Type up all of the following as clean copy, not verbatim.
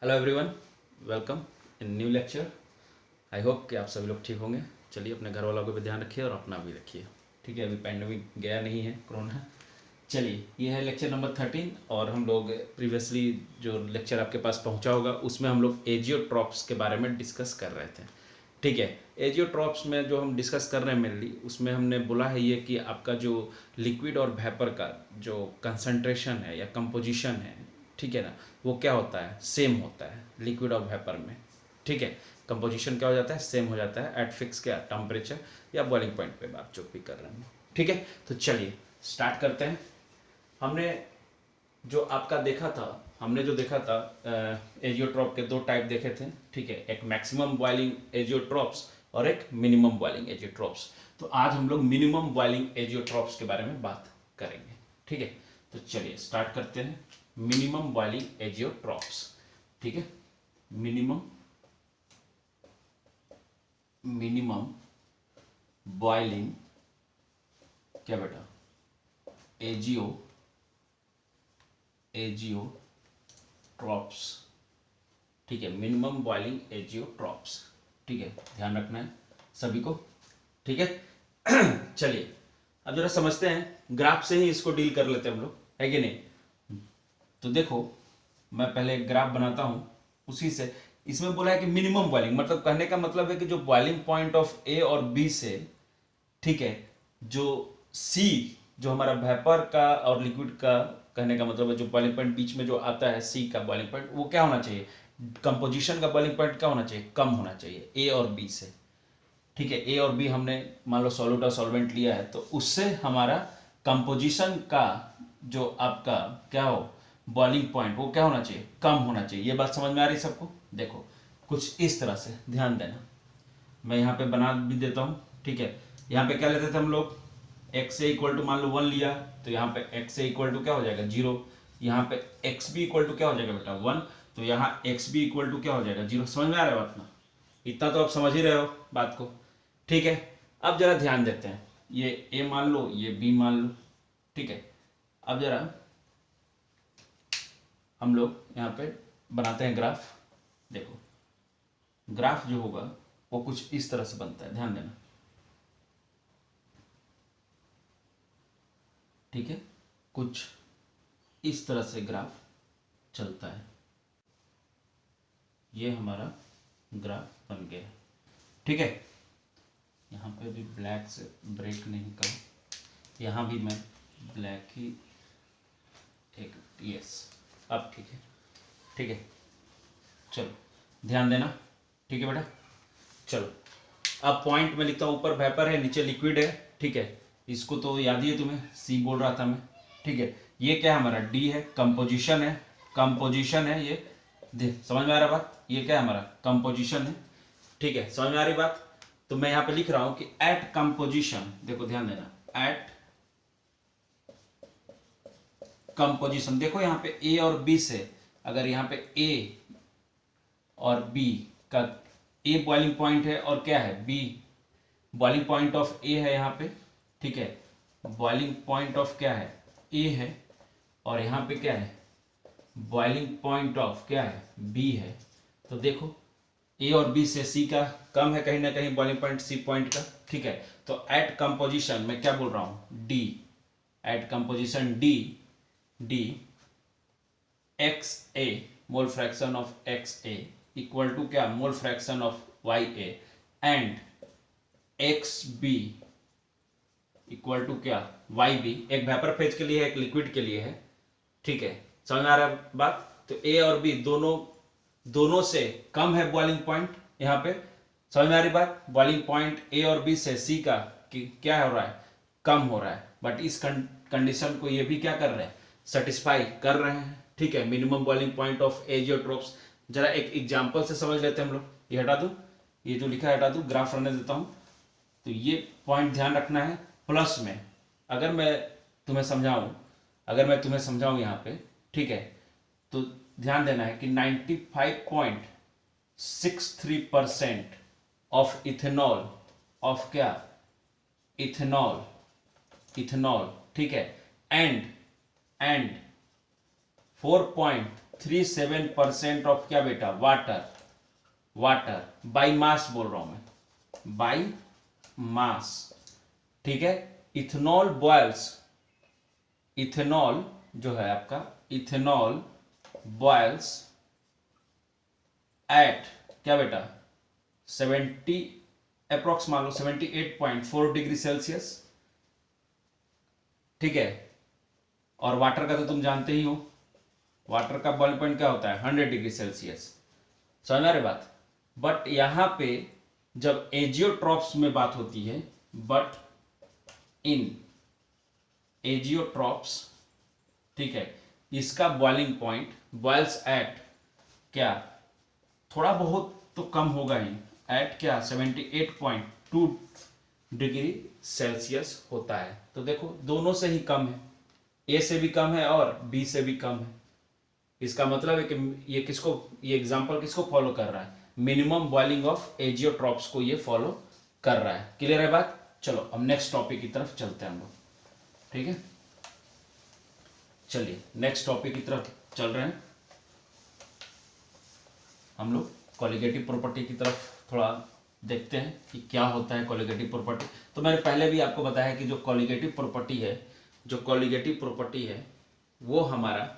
Hello everyone, welcome in new lecture. I hope कि आप सभी लोग ठीक होंगे। चलिए अपने घर वालों को भी ध्यान रखिए और अपना भी रखिए। ठीक है, अभी पैंडमिक गया नहीं है, कोरोना। चलिए, ये है लेक्चर नंबर 13 और हम लोग प्रीवियसली जो लेक्चर आपके पास पहुंचा होगा उसमें हम लोग एजियोट्रॉप्स के बारे में डिस्कस कर रहे थे। ठीक है, एजियोट्रॉप्स में जो हम डिस्कस कर रहे हैं मेनली, उसमें हमने बोला है ये कि आपका जो लिक्विड और वेपर का जो कंसंट्रेशन है या कंपोजिशन है, ठीक है ना, वो क्या होता है, सेम होता है लिक्विड और वेपर में। ठीक है, कंपोजिशन क्या हो जाता है, सेम हो जाता है एट फिक्स क्या टेम्परेचर या बॉइलिंग पॉइंट पे बात जो भी कर रहे हैं। ठीक है, तो चलिए स्टार्ट करते हैं। हमने जो आपका देखा था, हमने जो देखा था एजियोट्रॉप के दो टाइप देखे थे। ठीक है, एक मैक्सिमम बॉइलिंग एजियोट्रॉप्स और एक मिनिमम बॉइलिंग एजियोट्रॉप्स। तो आज हम लोग मिनिमम बॉइलिंग एजियोट्रॉप्स के बारे में बात करेंगे। ठीक है, तो चलिए स्टार्ट करते हैं। Minimum boiling azeotropes. ठीक है, मिनिमम बॉइलिंग क्या बेटा, एजियोट्रॉप्स। ठीक है, मिनिमम बॉइलिंग एजियोट्रॉप्स। ठीक है, ध्यान रखना है सभी को। ठीक है चलिए अब जरा समझते हैं, ग्राफ से ही इसको डील कर लेते हैं हम लोग, है कि नहीं। तो देखो, मैं पहले एक ग्राफ बनाता हूं, उसी से इसमें बोला है कि मिनिमम बॉइलिंग, मतलब कहने का मतलब है कि जो बॉइलिंग पॉइंट ऑफ ए और बी से, ठीक है, जो सी, जो हमारा वेपर का और लिक्विड का, कहने का मतलब है जो बॉइलिंग पॉइंट बीच में जो आता है सी का बॉइलिंग पॉइंट, वो क्या होना चाहिए, कंपोजिशन का बॉइलिंग पॉइंट क्या होना चाहिए, कम होना चाहिए ए और बी से। ठीक है, ए और बी हमने मान लो सॉल्यूट और सॉल्वेंट लिया है, तो उससे हमारा कंपोजिशन का जो आपका क्या हो बॉइलिंग पॉइंट, वो क्या होना चाहिए, कम होना चाहिए। ये बात समझ में आ रही है सबको। देखो कुछ इस तरह से ध्यान देना, मैं यहाँ पे बना भी देता हूँ। ठीक है, यहाँ पे क्या लेते थे हम लोग, x से इक्वल टू मान लो 1 लिया, तो यहाँ पे x से इक्वल टू क्या हो जाएगा 0। यहाँ पे x भी इक्वल टू क्या हो जाएगा बेटा 1, तो यहाँ x भी इक्वल टू क्या हो जाएगा 0। समझ में आ रहा है बात ना, इतना तो आप समझ ही रहे हो बात को। ठीक है, अब जरा ध्यान देते हैं, ये a मान लो, ये b मान लो। ठीक है, अब जरा हम लोग यहाँ पे बनाते हैं ग्राफ। देखो ग्राफ जो होगा वो कुछ इस तरह से बनता है, ध्यान देना। ठीक है, कुछ इस तरह से ग्राफ चलता है। ये हमारा ग्राफ बन गया। ठीक है, यहाँ पे भी ब्लैक से ब्रेक नहीं करो, यहाँ भी मैं ब्लैक ही एक, यस अब ठीक है। ठीक है, चलो ध्यान देना। ठीक है बेटा, चलो अब पॉइंट में लिखता हूँ, ऊपर वेपर है नीचे लिक्विड है। ठीक है, इसको तो याद ही है तुम्हें, सी बोल रहा था मैं। ठीक है, ये क्या है हमारा डी है, कंपोजिशन है, कंपोजिशन है ये, समझ में आ रहा बात, ये क्या है हमारा कंपोजिशन है। ठीक है, समझ में आ रही बात। तो मैं यहाँ पे लिख रहा हूं कि एट कंपोजिशन, देखो ध्यान देना, एट कंपोजिशन। देखो यहाँ पे ए और बी से, अगर यहाँ पे ए और बी का, ए बॉइलिंग पॉइंट है और क्या है बी, बॉइलिंग पॉइंट ऑफ ए है यहाँ पे। ठीक है, बॉइलिंग पॉइंट ऑफ क्या है ए है, और यहाँ पे क्या है बॉइलिंग पॉइंट ऑफ क्या है बी है। तो देखो ए और बी से सी का कम है कहीं ना कहीं बॉइलिंग पॉइंट सी पॉइंट का। ठीक है, तो एट कंपोजिशन मैं क्या बोल रहा हूं D, at composition D, D X A mole fraction of X A equal to क्या mole fraction of Y A, and X B equal to क्या वाई बी। एक वेपर फेज के लिए है, एक लिक्विड के लिए है। ठीक है, समझ में आ रहा है बात। तो ए और बी दोनों से कम है बॉइलिंग पॉइंट यहाँ पे। समझ में आ रही बात, बॉइलिंग पॉइंट ए और बी से सी का क्या हो रहा है, कम हो रहा है। बट इस कंडीशन को ये भी क्या कर रहे हैं, सेटिस्फाई कर रहे हैं। ठीक है, minimum boiling point of azeotropes. जरा एक एग्जांपल से समझ लेते हैं हम लोग। ये हटा दूं, ये जो लिखा है हटा दूं, ग्राफ रहने देता हूं। तो ये पॉइंट ध्यान रखना है, प्लस में अगर मैं तुम्हें समझाऊं यहाँ पे, ठीक है, तो ध्यान देना है कि 95.63% ऑफ इथेनॉल, ऑफ क्या इथेनॉल, ठीक है, एंड 4.3 0.37% ऑफ क्या बेटा, वाटर, वाटर बाई मास बोल रहा हूं मैं, बाई मास, ठीक है। इथेनॉल बॉयल्स, इथेनॉल जो है आपका, इथेनॉल बॉयल्स एट क्या बेटा 70 अप्रोक्स मान लो 78.4 डिग्री सेल्सियस, ठीक है। और वाटर का तो तुम जानते ही हो, वाटर का बॉइलिंग पॉइंट क्या होता है 100 डिग्री सेल्सियस, समझ आ रही बात। बट यहां पे जब एजियोट्रॉप्स में बात होती है, बट इन एजियोट्रॉप्स, ठीक है, इसका बॉइलिंग पॉइंट बॉइल्स एट क्या, थोड़ा बहुत तो कम होगा ही, एट क्या 78.2 डिग्री सेल्सियस होता है। तो देखो दोनों से ही कम है, ए से भी कम है और बी से भी कम है। इसका मतलब है कि ये किसको, ये एग्जांपल किसको फॉलो कर रहा है, मिनिमम बॉइलिंग ऑफ एजियोट्रॉप्स को ये फॉलो कर रहा है। क्लियर है बात। चलो अब नेक्स्ट टॉपिक की तरफ चलते हैं हम लोग, ठीक है। चलिए नेक्स्ट टॉपिक की तरफ चल रहे हैं हम लोग, कॉलिगेटिव प्रॉपर्टी की तरफ थोड़ा देखते हैं कि क्या होता है कॉलिगेटिव प्रॉपर्टी। तो मैंने पहले भी आपको बताया कि जो कॉलिगेटिव प्रॉपर्टी है, जो कॉलिगेटिव प्रॉपर्टी है वो हमारा,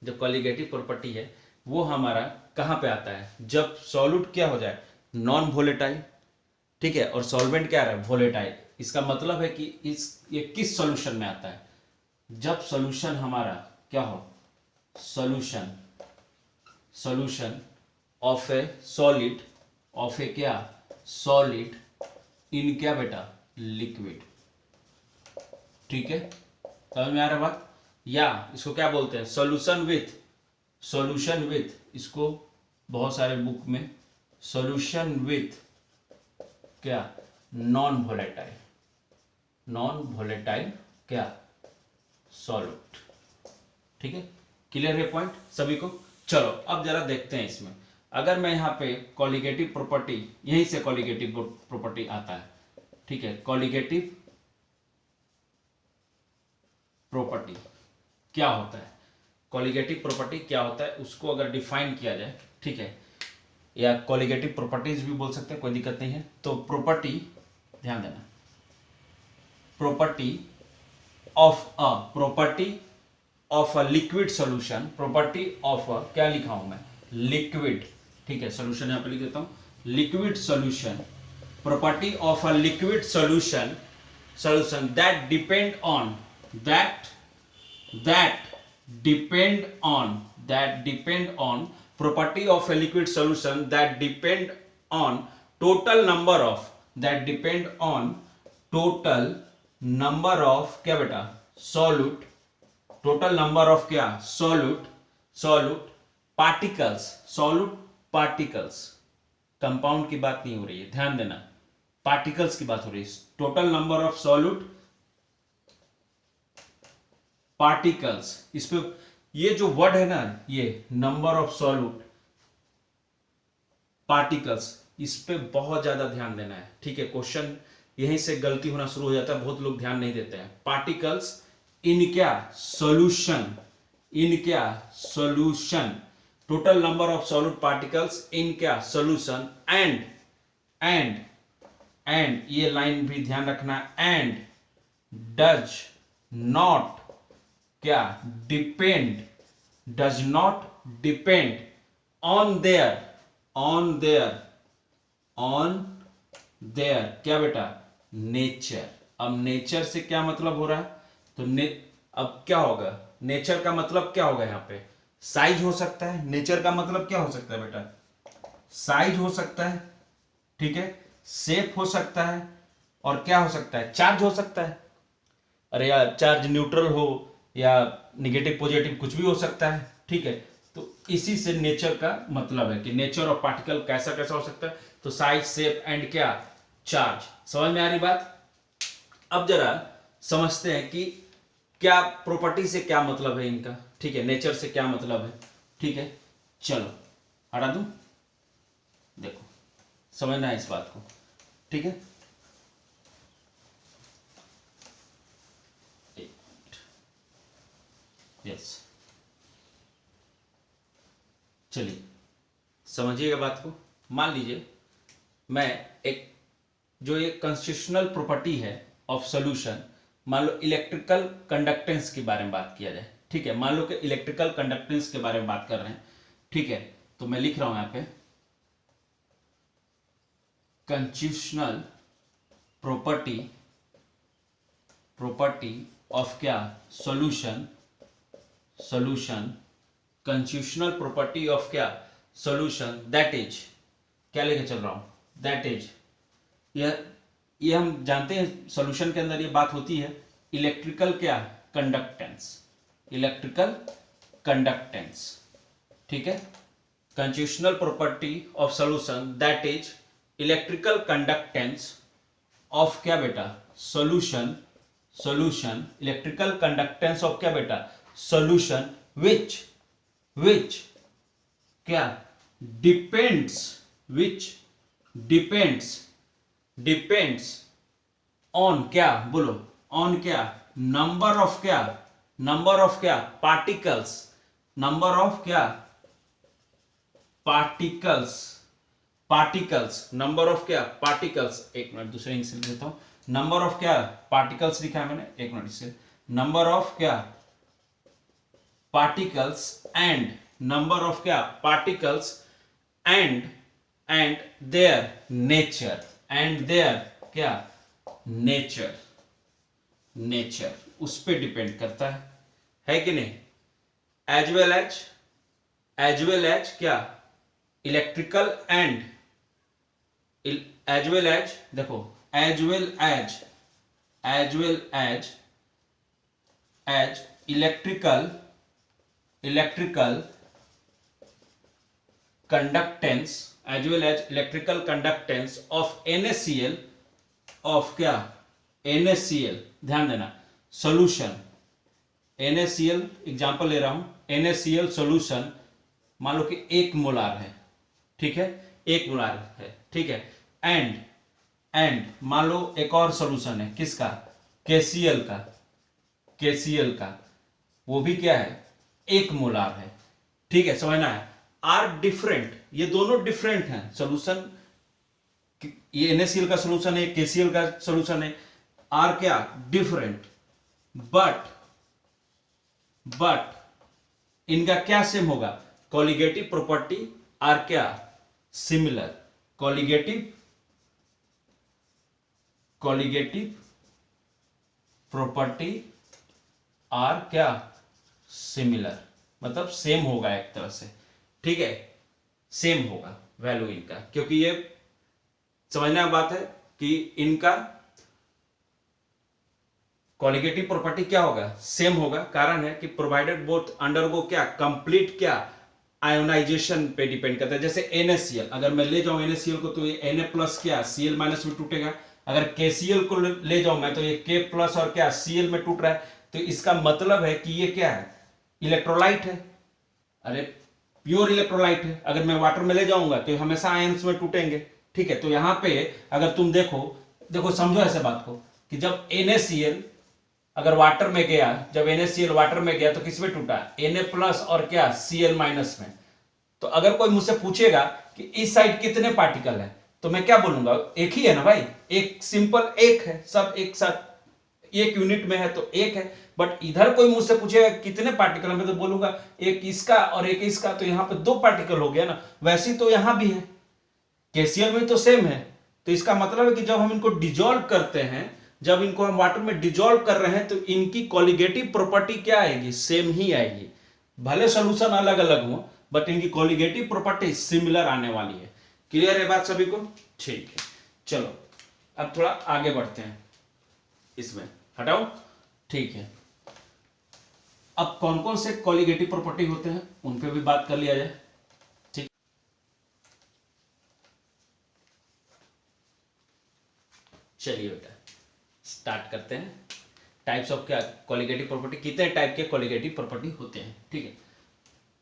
जो कॉलिगेटिव प्रॉपर्टी है वो हमारा कहाँ पे आता है, जब सॉल्यूट क्या हो जाए नॉन वोलेटाइल, ठीक है, और सॉल्वेंट क्या है वोलेटाइल। इसका मतलब है कि ये किस सॉल्यूशन में आता है, जब सॉल्यूशन हमारा क्या हो, solution of a solid, of a क्या सॉलिड इन क्या बेटा लिक्विड, ठीक है, समझ में आ रहा बात। या इसको क्या बोलते हैं सॉल्यूशन विथ, इसको बहुत सारे बुक में सॉल्यूशन विथ क्या नॉन वोलेटाइल क्या सॉल्यूट, ठीक है। क्लियर है पॉइंट सभी को। चलो अब जरा देखते हैं इसमें, अगर मैं यहाँ पे कॉलिगेटिव प्रॉपर्टी, यहीं से कॉलिगेटिव प्रॉपर्टी आता है, ठीक है। कॉलिगेटिव प्रॉपर्टी क्या होता है, कॉलिगेटिव प्रॉपर्टी क्या होता है उसको अगर डिफाइन किया जाए, ठीक है, या कॉलिगेटिव प्रॉपर्टीज भी बोल सकते हैं, कोई दिक्कत नहीं है। तो प्रॉपर्टी, ध्यान देना, property of a liquid solution, property of a क्या लिखा हूं मैं लिक्विड, ठीक है, सॉल्यूशन यहां पे लिख देता हूं liquid solution, property of a liquid solution that depend on that depend on property of a liquid solution that depend on total number of क्या बेटा solute, total number of क्या solute particles, कंपाउंड की बात नहीं हो रही है, ध्यान देना, पार्टिकल्स की बात हो रही है। Total number of solute particles, इस पे ये जो वर्ड है ना, ये नंबर ऑफ सॉल्यूट पार्टिकल्स, इस पे बहुत ज्यादा ध्यान देना है, ठीक है। क्वेश्चन यहीं से गलती होना शुरू हो जाता है, बहुत लोग ध्यान नहीं देते हैं। पार्टिकल्स इन क्या solution, total number of solute particles in क्या सॉल्यूशन, एंड ये लाइन भी ध्यान रखना, एंड डज नॉट क्या does not depend on their क्या बेटा नेचर। अब नेचर से क्या मतलब हो रहा है, तो अब क्या होगा, नेचर का मतलब क्या होगा, यहां पे साइज हो सकता है, नेचर का मतलब क्या हो सकता है बेटा, साइज हो सकता है, ठीक है, शेप हो सकता है, और क्या हो सकता है चार्ज हो सकता है। अरे यार चार्ज न्यूट्रल हो या निगेटिव पॉजिटिव कुछ भी हो सकता है, ठीक है। तो इसी से नेचर का मतलब है कि नेचर ऑफ पार्टिकल कैसा कैसा हो सकता है, तो साइज शेप एंड क्या चार्ज। समझ में आ रही बात। अब जरा समझते हैं कि क्या प्रॉपर्टी से क्या मतलब है इनका, ठीक है, नेचर से क्या मतलब है, ठीक है। चलो हटा दूं, देखो समझना है इस बात को, ठीक है। यस चलिए समझिएगा बात को। मान लीजिए मैं एक जो ये कॉन्स्टिट्यूशनल प्रॉपर्टी है ऑफ सॉल्यूशन, मान लो इलेक्ट्रिकल कंडक्टेंस के बारे में बात किया जाए, ठीक है। मान लो कि इलेक्ट्रिकल कंडक्टेंस के बारे में बात कर रहे हैं, ठीक है। तो मैं लिख रहा हूं यहां पे कॉन्स्टिट्यूशनल प्रॉपर्टी ऑफ क्या, सॉल्यूशन कॉन्स्टिट्यूशनल प्रॉपर्टी ऑफ क्या, सॉल्यूशन, दैट इज, क्या लेके चल रहा हूं, दैट इज, ये हम जानते हैं सॉल्यूशन के अंदर ये बात होती है, इलेक्ट्रिकल क्या, कंडक्टेंस, ठीक है। Constitutional property of solution that is electrical conductance of क्या बेटा, सॉल्यूशन इलेक्ट्रिकल कंडक्टेंस ऑफ क्या बेटा, सॉल्यूशन विच क्या, डिपेंड्स ऑन क्या, बोलो, ऑन क्या, नंबर ऑफ क्या, पार्टिकल्स, नंबर ऑफ क्या, पार्टिकल्स, एक मिनट दूसरे इंक से देता हूं, नंबर ऑफ क्या, पार्टिकल्स लिखा है मैंने, एक मिनट से, नंबर ऑफ क्या, पार्टिकल्स एंड, नंबर ऑफ क्या, पार्टिकल्स एंड देयर नेचर, क्या, नेचर उस पे डिपेंड करता है कि नहीं, एज वेल एज क्या, electrical and, as well as, देखो, as well as electrical conductance, as well as electrical conductance of NaCl, of क्या, NaCl, ध्यान देना, सॉल्यूशन, NaCl एग्जांपल ले रहा हूं, NaCl सॉल्यूशन मान लो कि 1 मोलार है, ठीक है, 1 मोलार है, ठीक है, एंड मान लो एक और सॉल्यूशन है, किसका, KCl का, वो भी क्या है, 1 मोलार है, ठीक है, समझना है। आर डिफरेंट, ये दोनों डिफरेंट हैं सॉल्यूशन, ये NaCl का सॉल्यूशन है, KCl का सॉल्यूशन है, आर क्या, डिफरेंट, बट इनका क्या सेम होगा, कॉलिगेटिव प्रॉपर्टी आर क्या, सिमिलर, कॉलिगेटिव प्रॉपर्टी आर क्या, सिमिलर, मतलब सेम होगा एक तरह से, ठीक है, सेम होगा वैल्यू इनका, क्योंकि ये समझना बात है कि इनका कॉलिगेटिव प्रॉपर्टी क्या होगा, सेम होगा, कारण है कि प्रोवाइडेड बोथ अंडरगो क्या, कंप्लीट क्या, आयोनाइजेशन पे डिपेंड करता है। जैसे NaCl, अगर मैं ले जाऊं NaCl को तो ये Na प्लस क्या, Cl माइनस में टूटेगा, अगर KCl को ले जाऊं मैं तो ये K प्लस और क्या, Cl में टूट रहा है, तो इसका मतलब है कि ये क्या है, इलेक्ट्रोलाइट है, अरे प्योर इलेक्ट्रोलाइट है। अगर मैं वाटर में ले जाऊंगा तो हमेशा आयंस में टूटेंगे, ठीक है। तो यहां पे अगर तुम देखो समझो ऐसे बात को कि जब NaCl अगर वाटर में गया, जब NaCl वाटर में गया तो किस में टूटा, Na प्लस और क्या, Cl माइनस में। तो अगर कोई मुझसे पूछेगा कि इस साइड कितने पार्टिकल है, तो मैं क्या बोलूंगा, एक ही है ना भाई, एक सिंपल एक है, सब एक साथ एक यूनिट में है तो एक है। बट इधर कोई मुझसे पूछेगा कितने पार्टिकल है, मैं तो बोलूंगा एक इसका और एक इसका, तो यहां पे 2 पार्टिकल हो गया ना। वैसे तो यहां भी है, KCl में तो सेम है। तो इसका मतलब है कि जब हम इनको डिजोल्व करते हैं, जब इनको हम वाटर में डिजोल्व कर रहे हैं, तो इनकी कॉलिगेटिव प्रॉपर्टी क्या आएगी, सेम ही आएगी। भले सॉल्यूशन अलग अलग हो, बट इनकी कॉलिगेटिव प्रॉपर्टी सिमिलर आने वाली है। क्लियर है बात सभी को, ठीक है। चलो अब थोड़ा आगे बढ़ते हैं, इसमें हटाओ, ठीक है। अब कौन कौन से कॉलिगेटिव प्रॉपर्टी होते हैं उन पे भी बात कर लिया जाए, ठीक। चलिए बेटा स्टार्ट करते हैं। टाइप्स ऑफ क्या, कॉलिगेटिव प्रॉपर्टी, कितने टाइप के कॉलिगेटिव प्रॉपर्टी होते हैं, ठीक है।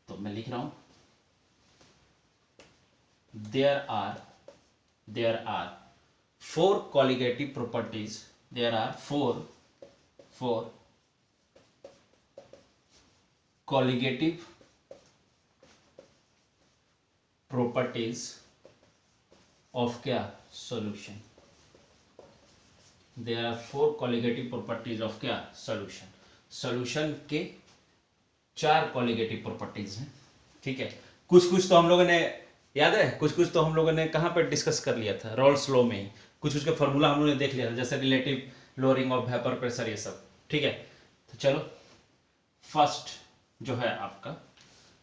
तो मैं लिख रहा हूं, there are 4 colligative properties, there are 4 colligative properties of क्या solution, there are 4 colligative properties of क्या सॉल्यूशन। सॉल्यूशन के 4 कॉलिगेटिव प्रॉपर्टीज हैं, ठीक है। कुछ कुछ तो हम लोगों ने याद है, कुछ कुछ तो हम लोगों ने कहाँ पर डिस्कस कर लिया था, रॉल्स लॉ में ही कुछ उसके फॉर्मूला हम लोगों ने देख लिया था, जैसे relative lowering of vapour pressure, ये सब, ठीक है। तो चलो फर्स्ट जो है आपका,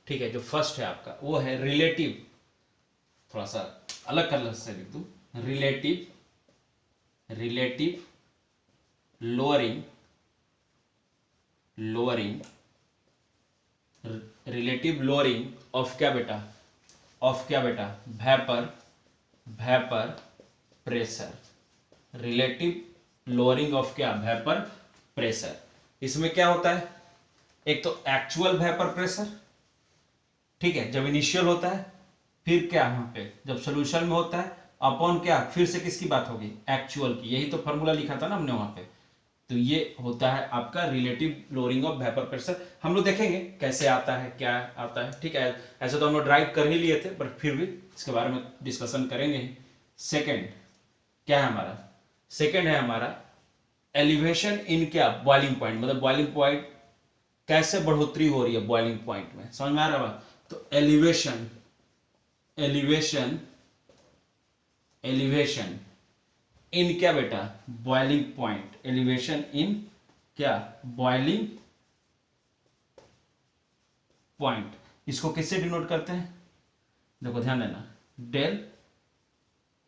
ठीक है, जो फर्स्ट है आपका वो है रिलेटिव, थोड़ा सा अलग कलर से लिख दूं, रिलेटिव लोअरिंग ऑफ क्या बेटा, vapour pressure, relative lowering of क्या वेपर प्रेशर। इसमें क्या होता है, एक तो एक्चुअल वेपर प्रेशर, ठीक है, जब इनिशियल होता है, फिर क्या यहाँ पे जब सॉल्यूशन में होता है अपॉन क्या, फिर से किसकी बात होगी, एक्चुअल की। यही तो फॉर्मूला लिखा था ना हमने वहां पे। तो ये होता है आपका relative lowering of vapour pressure. हम लोग देखेंगे कैसे आता है, क्या आता है, ठीक है। ऐसे तो हम लोग ड्राइव कर ही लिए थे, बट फिर भी इसके बारे में डिस्कशन करेंगे। सेकेंड क्या है हमारा, सेकेंड है हमारा एलिवेशन इन क्या बॉइलिंग पॉइंट, मतलब बॉइलिंग पॉइंट कैसे बढ़ोतरी हो रही है बॉइलिंग पॉइंट में, समझ में आ रहा है। तो एलिवेशन इन क्या बेटा बॉइलिंग पॉइंट, एलिवेशन इन क्या बॉइलिंग पॉइंट, इसको किससे डिनोट करते हैं, देखो ध्यान देना, डेल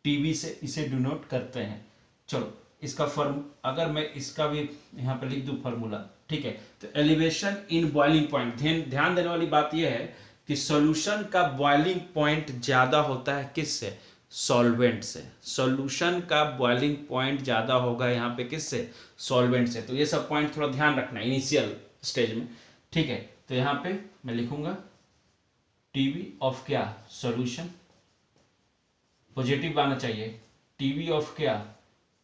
टीवी से इसे डिनोट करते हैं। चलो इसका फॉर्म, अगर मैं इसका भी यहां पर लिख दूं फॉर्मूला, ठीक है। तो एलिवेशन इन बॉइलिंग पॉइंट, ध्यान देने वाली बात यह है कि सॉल्यूशन का बॉइलिंग पॉइंट ज्यादा होता है किससे, सॉल्वेंट से। सॉल्यूशन का बॉइलिंग पॉइंट ज्यादा होगा यहाँ पे किससे, सॉल्वेंट से। तो ये सब पॉइंट थोड़ा ध्यान रखना इनिशियल स्टेज में, ठीक है। तो यहाँ पे मैं लिखूंगा टीवी ऑफ क्या सॉल्यूशन, पॉजिटिव आना चाहिए, टीवी ऑफ क्या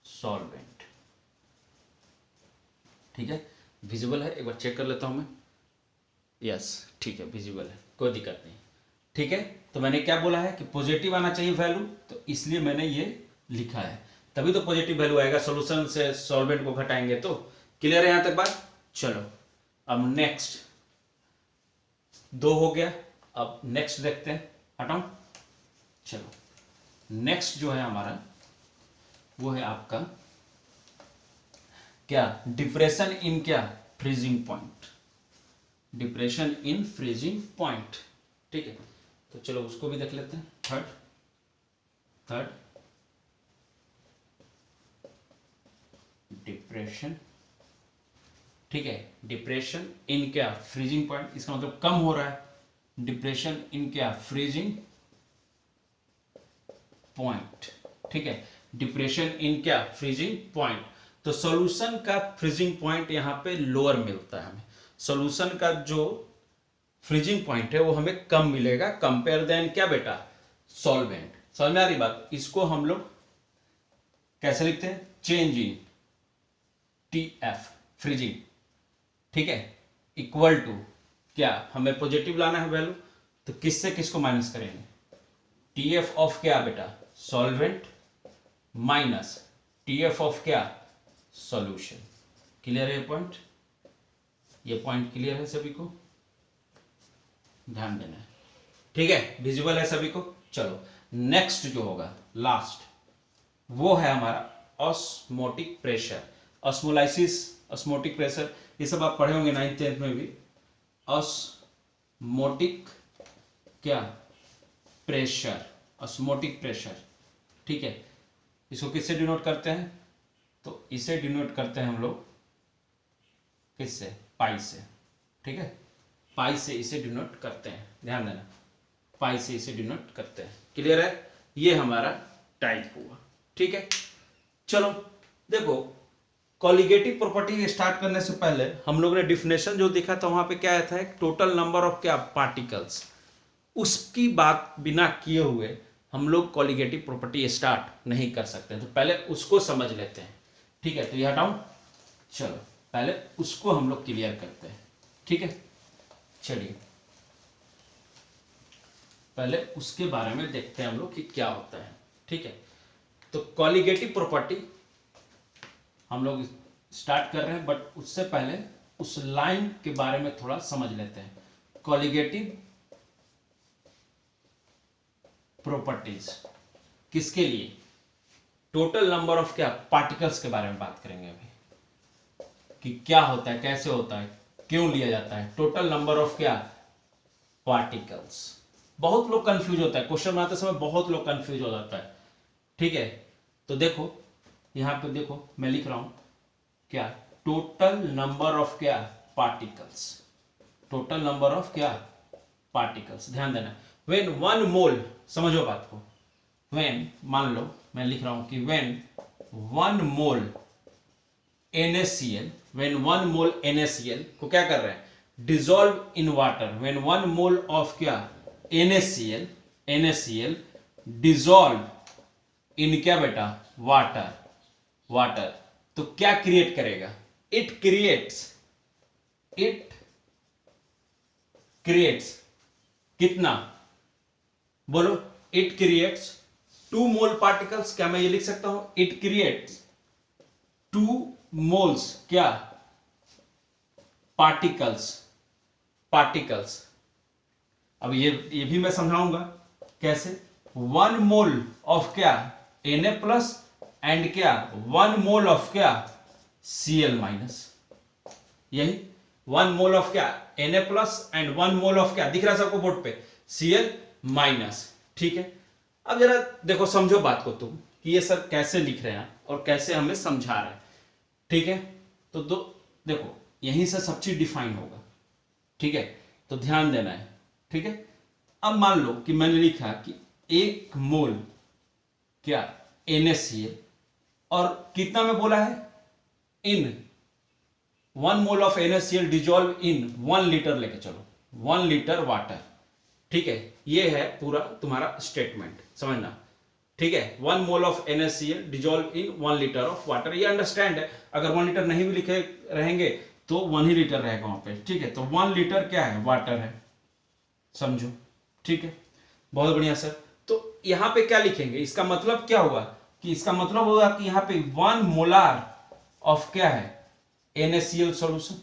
सॉल्वेंट, ठीक है। विजिबल है, एक बार चेक कर लेता हूं मैं, यस ठीक है विजिबल है, कोई दिक्कत नहीं, ठीक है। तो मैंने क्या बोला है कि पॉजिटिव आना चाहिए वैल्यू, तो इसलिए मैंने ये लिखा है, तभी तो पॉजिटिव वैल्यू आएगा, सॉल्यूशन से सॉल्वेंट को घटाएंगे तो। क्लियर है यहां तक बात। चलो अब नेक्स्ट 2 हो गया, अब नेक्स्ट देखते हैं, हटाओ। चलो नेक्स्ट जो है हमारा वो है आपका क्या, डिप्रेशन इन क्या freezing point, depression in freezing point, ठीक है। तो चलो उसको भी देख लेते हैं। थर्ड डिप्रेशन, ठीक है, डिप्रेशन इन क्या फ्रीजिंग पॉइंट, इसका मतलब कम हो रहा है, डिप्रेशन इन क्या फ्रीजिंग पॉइंट, ठीक है, डिप्रेशन इन क्या फ्रीजिंग पॉइंट। तो सॉल्यूशन का फ्रीजिंग पॉइंट यहां पे लोअर मिलता है हमें, सॉल्यूशन का जो फ्रीजिंग पॉइंट है वो हमें कम मिलेगा कंपेयर देन क्या बेटा सॉल्वेंट। समझ में आ रही बात। इसको हम लोग कैसे लिखते हैं, चेंज इन टीएफ फ्रीजिंग, ठीक है, इक्वल टू क्या, हमें पॉजिटिव लाना है वैल्यू, तो किससे किसको माइनस करेंगे, टीएफ ऑफ क्या बेटा सॉल्वेंट माइनस टीएफ ऑफ क्या सॉल्यूशन। क्लियर है पॉइंट, ये पॉइंट क्लियर है सभी को, ध्यान देना है, ठीक है, विजिबल है सभी को। चलो नेक्स्ट जो होगा लास्ट वो है हमारा ऑस्मोटिक प्रेशर, ऑस्मोलाइसिस, ऑस्मोटिक प्रेशर, ये सब आप पढ़े होंगे 9th 10th में भी। ऑस्मोटिक क्या प्रेशर, ऑस्मोटिक प्रेशर, ठीक है। इसको किससे डिनोट करते हैं, तो इसे डिनोट करते हैं हम लोग किससे, पाई से, ठीक है, पाई से इसे डिनोट करते हैं, ध्यान देना, पाई से इसे डिनोट करते हैं। क्लियर है, ये हमारा टाइप हुआ, ठीक है। चलो देखो कॉलिगेटिव प्रॉपर्टी स्टार्ट करने से पहले हम लोग ने डिफिनेशन जो देखा था वहां पे क्या आया था, एक टोटल नंबर ऑफ क्या पार्टिकल्स, उसकी बात बिना किए हुए हम लोग कॉलिगेटिव प्रॉपर्टी स्टार्ट नहीं कर सकते, तो पहले उसको समझ लेते हैं, ठीक है। तो ये हटाऊं, चलो पहले उसको हम लोग क्लियर करते हैं, ठीक है। चलिए पहले उसके बारे में देखते हैं हम लोग कि क्या होता है। ठीक है, तो कॉलिगेटिव प्रॉपर्टी हम लोग स्टार्ट कर रहे हैं, बट उससे पहले उस लाइन के बारे में थोड़ा समझ लेते हैं। कॉलिगेटिव प्रॉपर्टीज किसके लिए? टोटल नंबर ऑफ क्या पार्टिकल्स के बारे में बात करेंगे अभी, कि क्या होता है, कैसे होता है, क्यों लिया जाता है। टोटल नंबर ऑफ क्या पार्टिकल्स। बहुत लोग कंफ्यूज होता है, क्वेश्चन बनाते समय बहुत लोग कंफ्यूज हो जाता है। ठीक है, तो देखो यहां पे देखो मैं लिख रहा हूं क्या, टोटल नंबर ऑफ क्या पार्टिकल्स। टोटल नंबर ऑफ क्या पार्टिकल्स, ध्यान देना। व्हेन वन मोल, समझो बात को, व्हेन मान लो मैं लिख रहा हूं कि when one mole NaCl, when one mole NaCl को क्या कर रहे हैं, dissolve in water. When one mole of क्या NaCl डिसॉल्व इन क्या बेटा वाटर, तो क्या क्रिएट करेगा, इट क्रिएट्स कितना, बोलो, इट क्रिएट्स 2 मोल पार्टिकल्स। क्या मैं ये लिख सकता हूं, इट क्रिएट्स 2 मोल्स क्या पार्टिकल्स। अब ये भी मैं समझाऊंगा कैसे। 1 मोल ऑफ क्या Na प्लस एंड क्या 1 मोल ऑफ क्या Cl माइनस, यही 1 मोल ऑफ क्या Na plus and 1 mole of क्या, दिख रहा है सबको बोर्ड पे, Cl माइनस। ठीक है, अब जरा देखो समझो बात को तुम कि ये सर कैसे लिख रहे हैं और कैसे हमें समझा रहे हैं। ठीक है, तो देखो यहीं से सब चीज डिफाइन होगा। ठीक है, तो ध्यान देना है। ठीक है, अब मान लो कि मैंने लिखा कि 1 मोल क्या NaCl, और कितना में बोला है, इन 1 mole of NaCl dissolve in 1 litre, लेके चलो 1 लीटर वाटर। ठीक है, ये है पूरा तुम्हारा स्टेटमेंट, समझना। ठीक है, 1 mole of NaCl dissolve in 1 litre of water, ये अंडरस्टैंड है। अगर 1 लीटर नहीं भी लिखे रहेंगे तो 1 ही लीटर रहेगा वहां पे। ठीक है, तो 1 लीटर क्या है, वाटर है, समझो। ठीक है, बहुत बढ़िया सर। तो यहां पे क्या लिखेंगे, इसका मतलब क्या होगा, कि इसका मतलब होगा कि यहां पे 1 मोलार ऑफ क्या है NaCl सॉल्यूशन।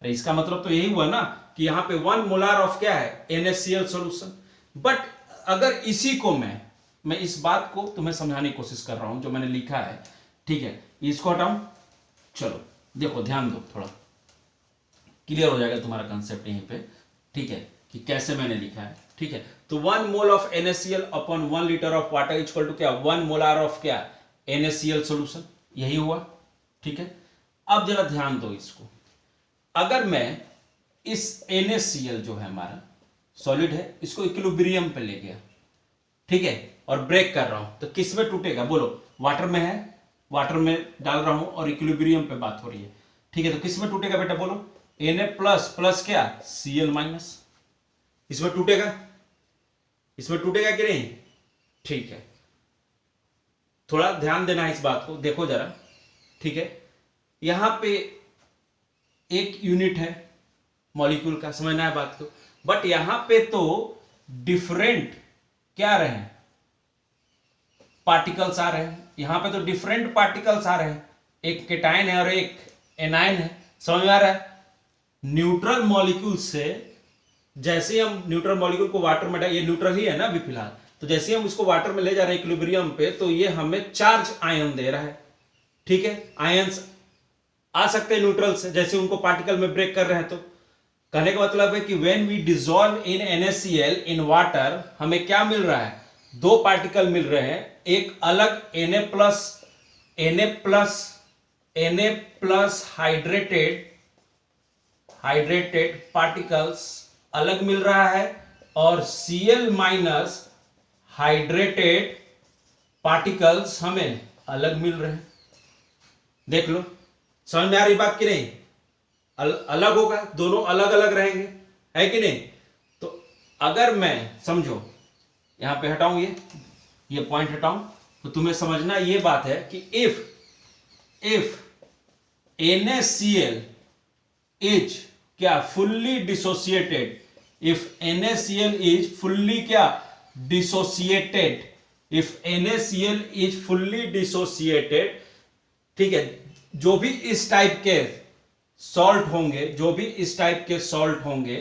इसका मतलब तो यही हुआ ना कि यहां पे 1 मोलार ऑफ क्या है NaCl सॉल्यूशन। बट अगर इसी को मैं इस बात को तुम्हें समझाने की कोशिश कर रहा हूं जो मैंने लिखा है। ठीक है, इसको हटाऊं, चलो देखो ध्यान दो, थोड़ा क्लियर हो जाएगा तुम्हारा कंसेप्ट यहीं पे। ठीक है, कि कैसे मैंने लिखा है। ठीक है, तो 1 mole of NaCl upon 1 litre of water equal to क्या 1 मोलार ऑफ क्या NaCl सॉल्यूशन, यही हुआ। ठीक है, अब जरा ध्यान दो इसको, अगर मैं इस NaCl जो है हमारा सॉलिड है, इसको इक्विलिब्रियम पे ले गया, ठीक है, और ब्रेक कर रहा हूं, तो किस में टूटेगा, बोलो, वाटर में है, वाटर में डाल रहा हूं और इक्विलिब्रियम पे बात हो रही है। ठीक है, तो किस में टूटेगा बेटा, बोलो, Na प्लस प्लस क्या Cl माइनस, इसमें टूटेगा कि नहीं। ठीक है, थोड़ा ध्यान देना है इस बात को, देखो जरा। ठीक है, यहां पे एक यूनिट है मॉलिक्यूल का, समझना है बात को। बट यहां पे तो डिफरेंट क्या रहे हैं पार्टिकल्स आ रहे हैं, यहां पे तो डिफरेंट पार्टिकल्स आ रहे हैं, एक केटायन है और एक एनायन है, समझ में आ रहा है। न्यूट्रल मॉलिक्यूल से जैसे ही हम न्यूट्रल मॉलिक्यूल को वाटर में, ये न्यूट्रल ही है ना अभी फिलहाल, तो जैसे ही हम इसको वाटर में ले जा रहे हैं इक्विलिब्रियम पे, तो ये हमें चार्ज आयन दे रहा है। ठीक है, आयंस आ सकते हैं न्यूट्रल से, जैसे उनको पार्टिकल में ब्रेक कर रहे हैं। तो कहने का मतलब है कि when we dissolve in NaCl in water, हमें क्या मिल रहा है, 2 पार्टिकल मिल रहे हैं, एक अलग Na प्लस हाइड्रेटेड पार्टिकल्स अलग मिल रहा है, और Cl माइनस हाइड्रेटेड पार्टिकल्स हमें अलग मिल रहे हैं। देख लो, समझ में आ रही बात कि नहीं, अलग होगा, दोनों अलग अलग रहेंगे, है कि नहीं। तो अगर मैं समझो यहां पे हटाऊं, ये पॉइंट हटाऊं, तो तुम्हें समझना ये बात है कि इफ NaCl इज क्या fully dissociated if NaCl is fully क्या dissociated, if NaCl is fully dissociated, ठीक है, जो भी इस टाइप के सॉल्ट होंगे, जो भी इस टाइप के सॉल्ट होंगे,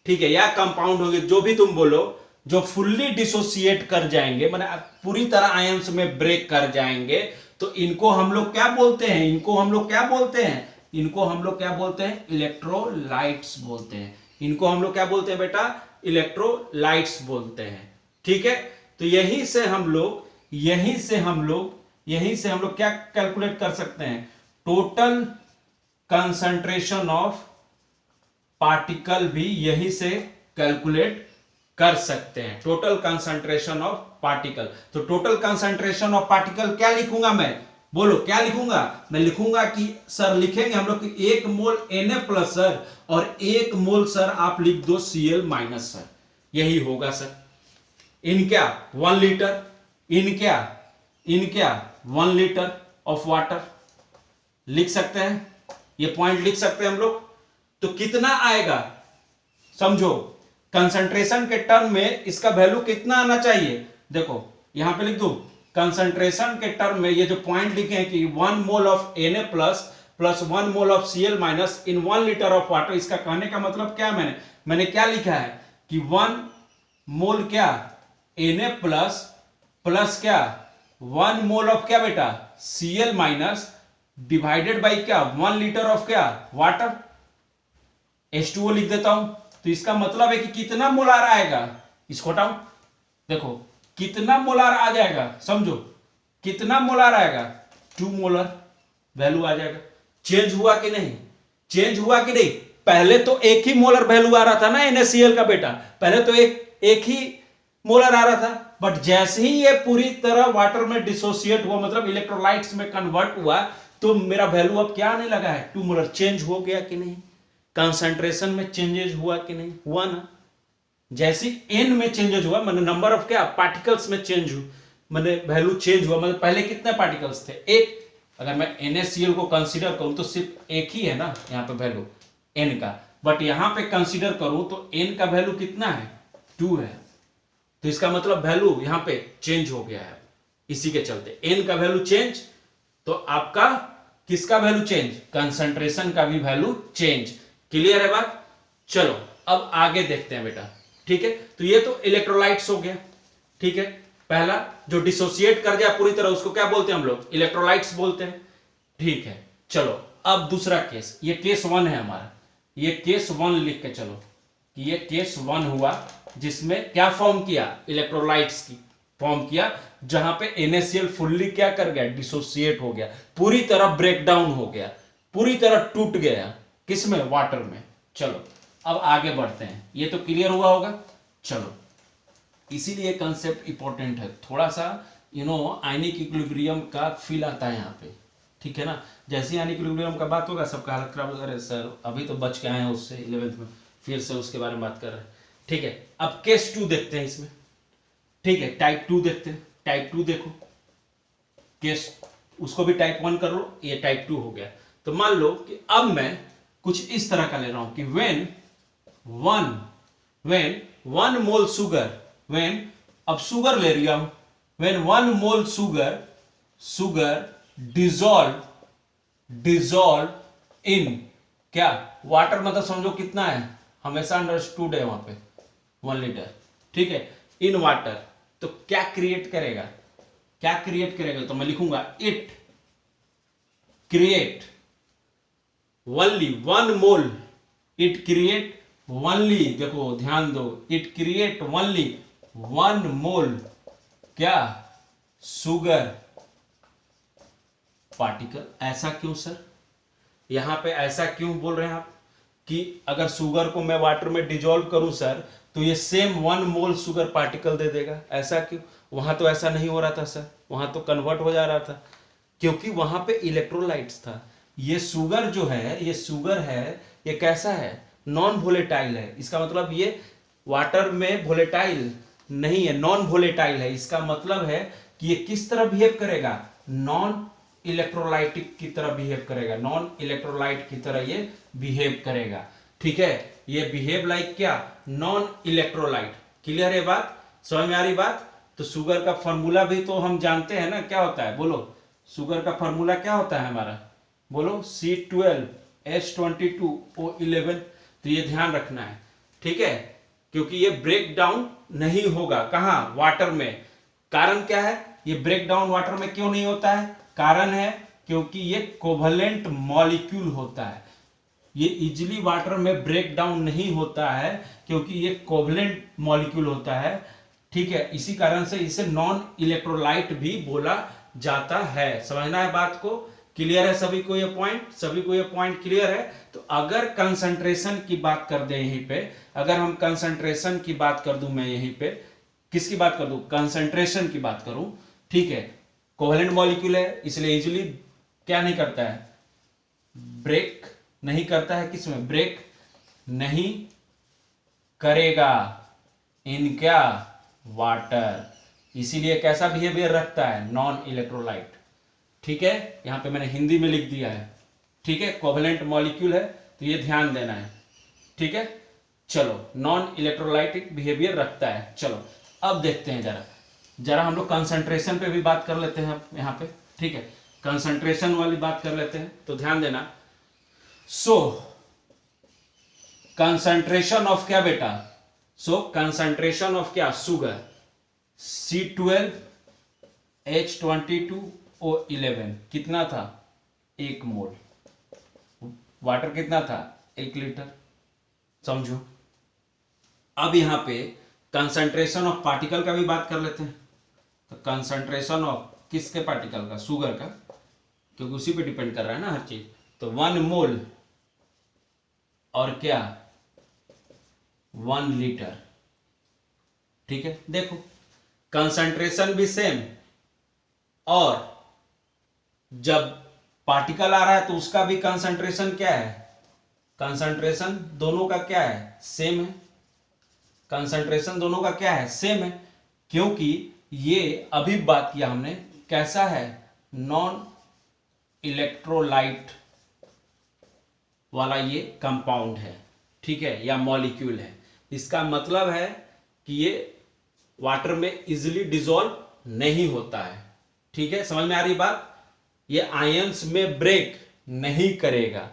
ठीक है, या कंपाउंड होंगे, जो भी तुम बोलो, जो फुल्ली डिसोसिएट कर जाएंगे, माने पूरी तरह आयंस में ब्रेक कर जाएंगे, तो इनको हम लोग क्या बोलते हैं, इनको हम लोग क्या बोलते हैं, इनको हम लोग क्या बोलते हैं, इलेक्ट्रोलाइट्स बोलते हैं। इनको हम लोग क्या बोलते हैं बेटा, इलेक्ट्रोलाइट्स बोलते हैं। ठीक है, तो यहीं से हम लोग क्या कैलकुलेट कर सकते हैं, टोटल कंसंट्रेशन ऑफ पार्टिकल भी यहीं से कैलकुलेट कर सकते हैं, टोटल कंसंट्रेशन ऑफ पार्टिकल। तो टोटल कंसंट्रेशन ऑफ पार्टिकल क्या लिखूंगा मैं, बोलो क्या लिखूंगा, मैं लिखूंगा कि सर लिखेंगे हम लोग कि 1 मोल Na प्लस सर और 1 मोल सर आप लिख दो Cl माइनस सर, यही होगा सर। इन क्या 1 लीटर, इन क्या 1 लीटर ऑफ वाटर लिख सकते हैं, ये पॉइंट लिख सकते हैं हम लोग। तो कितना आएगा समझो, कंसंट्रेशन के टर्म में इसका वैल्यू कितना आना चाहिए, देखो यहां पे लिख दो कंसंट्रेशन के टर्म में ये जो पॉइंट लिखे हैं कि 1 mole of Na plus 1 mole of Cl minus in 1 litre of water. इसका कहने का मतलब क्या, मैंने क्या लिखा है कि 1 मोल क्या Na प्लस क्या 1 मोल ऑफ क्या बेटा Cl माइनस डिवाइडेड बाई क्या 1 लीटर ऑफ क्या वाटर, H2O लिख देता हूं। तो इसका मतलब है कि कितना मोलार आएगा, इसको हटाओ, देखो कितना मोलार आ जाएगा, समझो कितना मोलार आएगा, 2 मोलर वैल्यू आ जाएगा। चेंज हुआ कि नहीं, चेंज हुआ कि नहीं, पहले तो एक ही मोलर वैल्यू आ रहा था ना NaCl का बेटा, पहले तो एक ही मोलर आ रहा था, बट जैसे ही ये पूरी तरह वाटर में डिसोसिएट हुआ, मतलब इलेक्ट्रोलाइट्स में कन्वर्ट हुआ, तो मेरा वैल्यू अब क्या आने लगा है 2 मोलर। चेंज हो गया कि नहीं, कंसंट्रेशन में चेंजेज हुआ कि नहीं, हुआ ना। जैसे n में चेंजेज हुआ, मतलब नंबर ऑफ क्या पार्टिकल्स में चेंज हुआ, मतलब वैल्यू चेंज हुआ, मतलब पहले कितने पार्टिकल्स थे, एक। अगर मैं NaCl को कंसीडर करूं तो सिर्फ एक ही है ना यहाँ पे वैल्यू n का, बट यहां पे कंसीडर करूं तो n का वैल्यू कितना है 2 है, तो इसका मतलब वैल्यू यहां पे चेंज हो गया है। इसी के चलते n का वैल्यू चेंज, तो आपका किसका वैल्यू चेंज, कंसंट्रेशन का भी वैल्यू चेंज। क्लियर है बात, चलो अब आगे देखते हैं बेटा। ठीक है, तो ये तो इलेक्ट्रोलाइट्स हो गया, ठीक है, पहला जो डिसोसिएट कर जाए पूरी तरह उसको क्या बोलते हैं हम लोग, इलेक्ट्रोलाइट्स बोलते हैं। ठीक है, चलो अब दूसरा केस, ये केस 1 है हमारा, ये केस 1 लिख के चलो कि ये केस 1 हुआ जिसमें क्या फॉर्म किया, इलेक्ट्रोलाइट्स की फॉर्म किया, जहां पे NaCl फुल्ली क्या कर गया, डिसोसिएट हो गया, पूरी तरह ब्रेक डाउन हो गया, पूरी तरह टूट गया, किसमें, वाटर में। चलो अब आगे बढ़ते हैं, ये तो क्लियर हुआ होगा। चलो इसीलिए कंसेप्ट इंपॉर्टेंट है थोड़ा सा, आयनिक इक्विलिब्रियम का फील आता है यहाँ पे, ठीक है ना। जैसे आयनिक इक्विलिब्रियम का बात होगा सबका हालत खराब, अरे सर अभी तो बच के आए हैं उससे 11th में, फिर से उसके बारे में बात कर रहे हैं। ठीक है, अब केस 2 देखते हैं इसमें, ठीक है, टाइप 2 देखते हैं। टाइप 2 देखो, केस उसको भी टाइप 1 कर लो, ये टाइप 2 हो गया। तो मान लो कि अब मैं कुछ इस तरह का ले रहा हूं कि when 1 मोल शुगर, अब शुगर ले रहा हूं, when 1 mole sugar dissolve in क्या वाटर, मतलब समझो कितना है, हमेशा अंडरस्टूड है वहां पे 1 लीटर, ठीक है, इन वाटर, तो क्या क्रिएट करेगा, तो मैं लिखूंगा it create only 1 mole, it create only, देखो ध्यान दो, इट क्रिएट ओनली 1 मोल क्या शुगर पार्टिकल। ऐसा क्यों सर, यहां पे ऐसा क्यों बोल रहे हैं आप कि अगर शुगर को मैं वाटर में डिजोल्व करूं सर तो ये सेम 1 मोल शुगर पार्टिकल दे देगा, ऐसा क्यों, वहां तो ऐसा नहीं हो रहा था सर, वहां तो कन्वर्ट हो जा रहा था, क्योंकि वहां पे इलेक्ट्रोलाइट्स था। ये शुगर जो है, ये कैसा है, नॉन वोलेटाइल है, इसका मतलब ये वाटर में वोलेटाइल नहीं है, नॉन वोलेटाइल है। इसका मतलब है कि ये किस तरह बिहेव करेगा, नॉन इलेक्ट्रोलाइटिक की तरह बिहेव करेगा, नॉन इलेक्ट्रोलाइट की तरह ये बिहेव करेगा। ठीक है, ये बिहेव लाइक क्या, नॉन इलेक्ट्रोलाइट। क्लियर है बात, समझ में आ रही बात। तो शुगर का फॉर्मूला भी तो हम जानते हैं ना, क्या होता है बोलो, शुगर का फॉर्मूला क्या होता है हमारा, बोलो C12H22O11। तो ये ध्यान रखना है, ठीक है, क्योंकि ये ब्रेक डाउन नहीं होगा कहाँ, वाटर में। कारण क्या है, ये ब्रेक डाउन वाटर में क्यों नहीं होता है, कारण है क्योंकि ये कोवलेंट मॉलिक्यूल होता है। ये इजिली वाटर में ब्रेक डाउन नहीं होता है क्योंकि ये कोवलेंट मॉलिक्यूल होता है, ठीक है। इसी कारण से इसे नॉन इलेक्ट्रोलाइट भी बोला जाता है। समझना है बात को, क्लियर है सभी को ये पॉइंट, सभी को ये पॉइंट क्लियर है। तो अगर कंसंट्रेशन की बात कर दे यहीं पे, अगर हम कंसंट्रेशन की बात कर दूं मैं यहीं पे, किसकी बात कर दूं, कंसंट्रेशन की बात करूं, ठीक है। कोवलेंट मॉलिक्यूल है इसलिए इजिली क्या नहीं करता है, ब्रेक नहीं करता है, किसमें ब्रेक नहीं करेगा, इन क्या, वाटर। इसीलिए कैसा बिहेवियर रखता है, नॉन इलेक्ट्रोलाइट, ठीक है। यहां पे मैंने हिंदी में लिख दिया है, ठीक है, कोवलेंट मॉलिक्यूल है तो ये ध्यान देना है, ठीक है। चलो नॉन इलेक्ट्रोलाइटिक बिहेवियर रखता है। चलो अब देखते हैं जरा हम लोग कंसंट्रेशन पे भी बात कर लेते हैं यहां पे, ठीक है, कंसंट्रेशन वाली बात कर लेते हैं। तो ध्यान देना, सो कंसंट्रेशन ऑफ क्या बेटा, सो कंसंट्रेशन ऑफ क्या, शुगर C12H22O11 कितना था, 1 मोल। वाटर कितना था, 1 लीटर, समझो। अब यहां पे कंसंट्रेशन ऑफ पार्टिकल का भी बात कर लेते हैं। तो कंसंट्रेशन ऑफ किसके पार्टिकल का, शुगर का, क्योंकि उसी पे डिपेंड कर रहा है ना हर चीज। तो 1 मोल और क्या, 1 लीटर, ठीक है। देखो कंसंट्रेशन भी सेम, और जब पार्टिकल आ रहा है तो उसका भी कंसंट्रेशन क्या है, कंसंट्रेशन दोनों का क्या है, सेम है। कंसंट्रेशन दोनों का क्या है, सेम है, क्योंकि ये अभी बात किया हमने कैसा है, नॉन इलेक्ट्रोलाइट वाला ये कंपाउंड है, ठीक है, या मॉलिक्यूल है। इसका मतलब है कि ये वाटर में इजिली डिसॉल्व नहीं होता है, ठीक है, समझ में आ रही बात। ये आयंस में ब्रेक नहीं करेगा,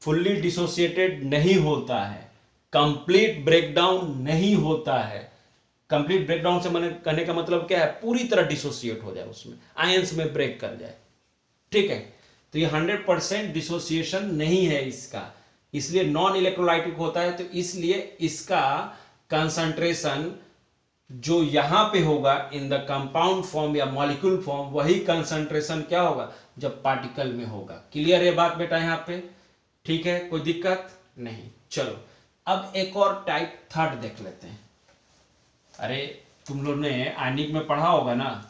फुल्ली डिसोसिएटेड नहीं होता है, कंप्लीट ब्रेकडाउन नहीं होता है। कंप्लीट ब्रेकडाउन से मैंने कहने का मतलब क्या है, पूरी तरह डिसोसिएट हो जाए, उसमें आयंस में ब्रेक कर जाए, ठीक है। तो ये 100% डिसोसिएशन नहीं है इसका, इसलिए नॉन इलेक्ट्रोलाइटिक होता है। तो इसलिए इसका कंसंट्रेशन जो यहां पे होगा इन द कंपाउंड फॉर्म या मॉलिक्यूल फॉर्म, वही कंसंट्रेशन क्या होगा जब पार्टिकल में होगा। क्लियर है बात बेटा यहां पे, ठीक है, कोई दिक्कत नहीं। चलो अब एक और टाइप थर्ड देख लेते हैं। अरे तुम लोग ने आयनिक में पढ़ा होगा ना,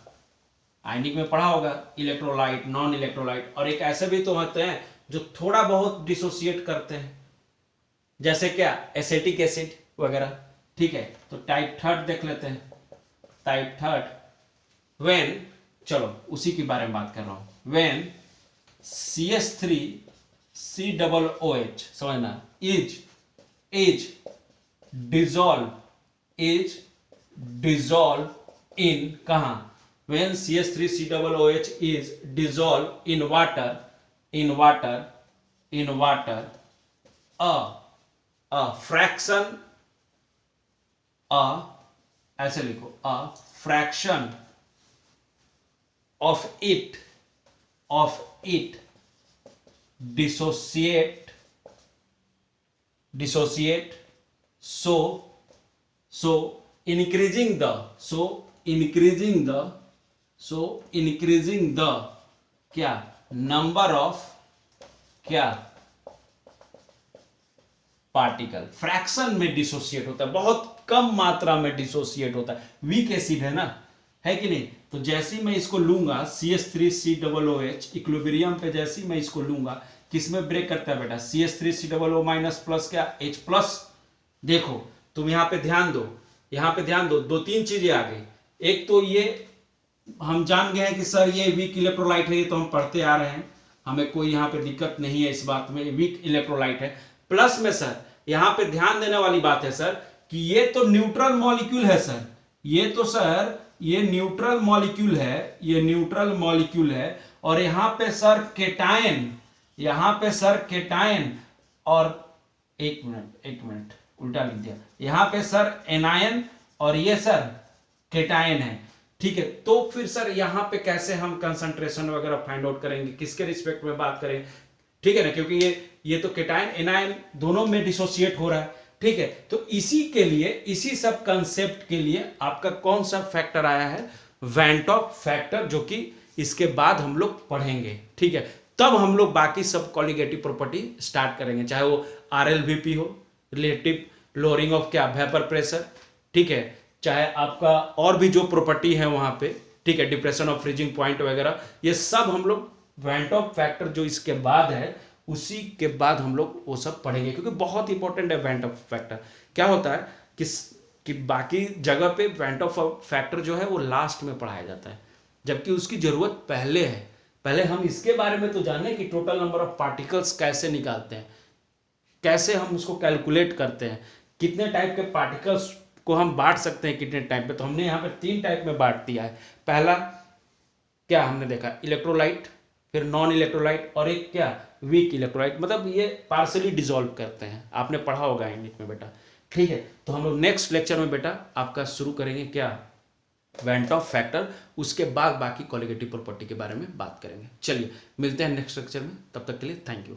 आयनिक में पढ़ा होगा इलेक्ट्रोलाइट, नॉन इलेक्ट्रोलाइट, और एक ऐसे भी तो होते हैं जो थोड़ा बहुत डिसोसिएट करते हैं, जैसे क्या, एसिटिक एसिड वगैरह, ठीक है। तो टाइप थर्ड देख लेते हैं। टाइप थर्ड, व्हेन, चलो उसी के बारे में बात कर रहा हूं, व्हेन CH3COOH, समझना, इज डिसॉल्व इन कहां, when CH3COOH is dissolved in water, a fraction, ऐसे लिखो, a fraction of it dissociate, so increasing the क्या, नंबर ऑफ क्या, पार्टिकल, फ्रैक्शन में डिसोसिएट होता है, बहुत कम मात्रा में डिसोसिएट होता है, वीक एसिड है ना, है कि नहीं। तो जैसे ही मैं इसको लूंगा CH3COOH इक्विलिब्रियम पे, जैसे ही मैं इसको लूंगा, किसमें ब्रेक करता है बेटा, CH3COO माइनस प्लस क्या, H प्लस। देखो तुम यहां पे ध्यान दो, यहां पे ध्यान दो, 2-3 चीजें आ गई। एक तो ये हम जान गए हैं कि सर ये वीक इलेक्ट्रोलाइट है, ये तो हम पढ़ते आ रहे हैं, हमें कोई यहाँ पे दिक्कत नहीं है इस बात में, वीक इलेक्ट्रोलाइट है। प्लस में सर यहां पे ध्यान देने वाली बात है सर कि ये तो न्यूट्रल मॉलिक्यूल है सर, ये तो सर ये न्यूट्रल मॉलिक्यूल है, ये न्यूट्रल मॉलिक्यूल है, और यहां पे सर केटायन, यहां पे सर केटायन, और एक मिनट उल्टा लिख दिया, यहां पे सर एनायन और ये सर केटायन है, ठीक है। तो फिर सर यहां पे कैसे हम कंसंट्रेशन वगैरह फाइंड आउट करेंगे, किसके रिस्पेक्ट में बात करें, ठीक है ना, क्योंकि ये तो केटायन एनायन दोनों में डिसोसिएट हो रहा है, ठीक है। तो इसी के लिए, इसी सब कंसेप्ट के लिए आपका कौन सा फैक्टर आया है, वैन टॉप फैक्टर, जो कि इसके बाद हम लोग पढ़ेंगे, ठीक है। तब हम लोग बाकी सब कॉलिगेटिव प्रॉपर्टी स्टार्ट करेंगे, चाहे वो RLVP हो, रिलेटिव लोअरिंग ऑफ क्या, वेपर प्रेशर, ठीक है, चाहे आपका और भी जो प्रॉपर्टी है वहां पे, ठीक है, डिप्रेशन ऑफ फ्रीजिंग पॉइंट वगैरह, ये सब हम लोग वैन टॉप फैक्टर जो इसके बाद है उसी के बाद हम लोग वो सब पढ़ेंगे, क्योंकि बहुत इंपॉर्टेंट है वैन टॉप फैक्टर। क्या होता है कि बाकी जगह पे वैन टॉप फैक्टर जो है वो लास्ट में पढ़ाया जाता है, जबकि उसकी जरूरत पहले है। पहले हम इसके बारे में तो जाने कि टोटल नंबर ऑफ पार्टिकल्स कैसे निकालते हैं, कैसे हम उसको कैलकुलेट करते हैं, कितने टाइप के पार्टिकल्स को हम बांट सकते हैं कितने टाइप पे। तो हमने यहाँ पे 3 टाइप में बांट दिया है। पहला क्या हमने देखा, इलेक्ट्रोलाइट, फिर नॉन इलेक्ट्रोलाइट, और एक क्या, वीक इलेक्ट्रोलाइट, मतलब ये पार्सली डिसॉल्व करते हैं, आपने पढ़ा होगा इंग्लिश में बेटा, ठीक है। तो हम लोग नेक्स्ट लेक्चर में बेटा आपका शुरू करेंगे क्या, वैन टॉप फैक्टर, उसके बाद बाकी कॉलिगेटिव प्रॉपर्टी के बारे में बात करेंगे। चलिए मिलते हैं नेक्स्ट लेक्चर में, तब तक के लिए थैंक यू।